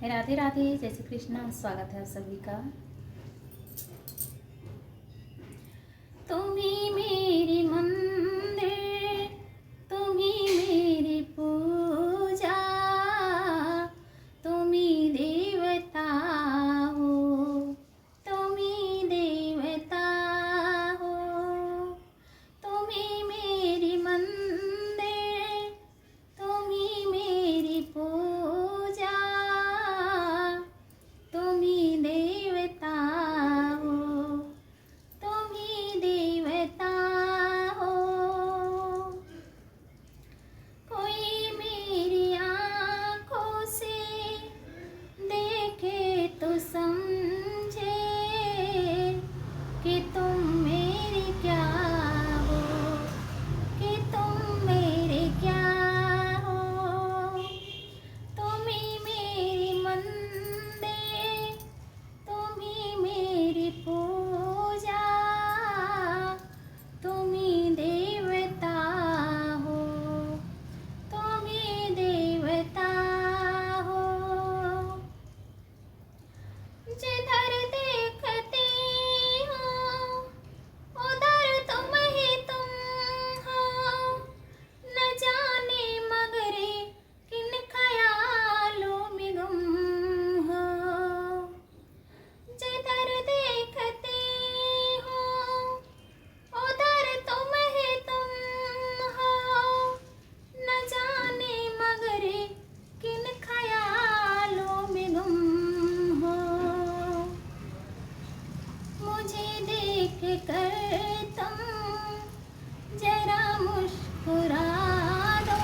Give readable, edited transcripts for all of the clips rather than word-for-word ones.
राधे राधे, जय श्री कृष्णा। स्वागत है आप सभी का। तुम ही मेरी मंदिर, तुम ही मेरी पूजा, तुम ही देवता हो, तुम ही देवता हो। तुम ही मेरी मंदिर, तुम ही मेरी पूजा, तुम ही देवता हो, तुम ही देवता हो। कोई मेरी आँखों से देखे तो समझे कि तुम मेरे क्या हो, कि तुम मेरे क्या हो। तुम ही मेरी मंदिर, तुम ही मेरी पूजा, तुम ही देवता हो, तुम ही देवता हो। जिधर देखती हो उधर तुम ही तुम हो, न जाने मगर किन ख्यालों में गुम हो। जिधर देखती हो उधर तुम ही तुम हो, न जाने मगर किन ख्यालों में गुम हो। मुझे देख कर तुम जरा मुस्कुरा दो,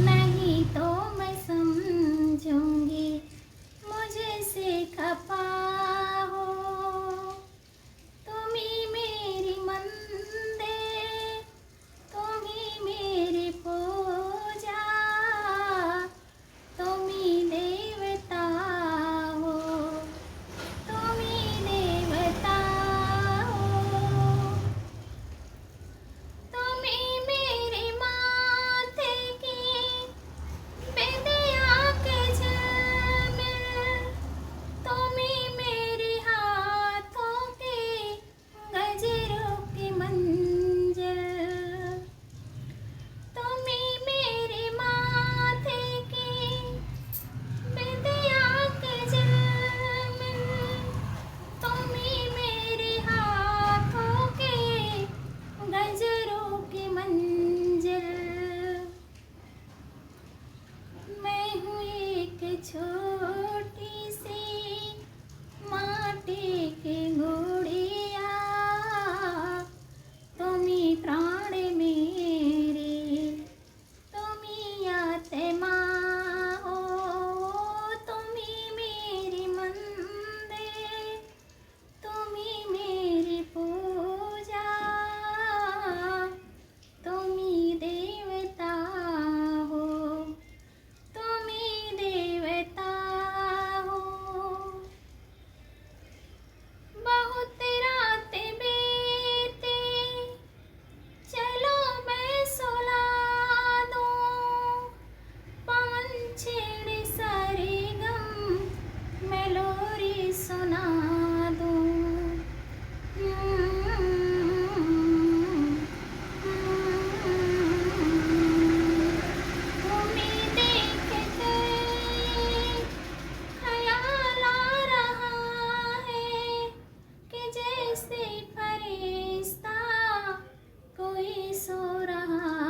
नहीं तो मैं समझूंगी मुझसे खफा हो। तुम ही मेरी मंदिर, तुम ही मेरी पूजा, तुम ही देवता हो, तुम ही देवता हो। तुम ही मेरे माथे की बिंदिया के झिलमिल, तुम ही मेरे हाथों के गजरों की मंजिल। तुम ही मेरे माथे की बिंदिया के झिलमिल, तुम ही मेरे हाथों के गजरों की मंजिल। मैं हूँ एक छोटी सी माटी की गुड़िया, तुम ही प्राण मेरे, तुम ही आत्मा हो। तुम ही मेरी मंदिर, तुम ही मेरी पूजा, तुम ही देवता हो, तुम ही देवता हो। बहुत रातें बीती, चलो मैं सुला दूं, पवन छेड़े सारे गम, मैं लोरी सुना दूं। तुम्हें देख कर ख्याल आ रहा है कि जैसे फरिश्ता कोई सो रहा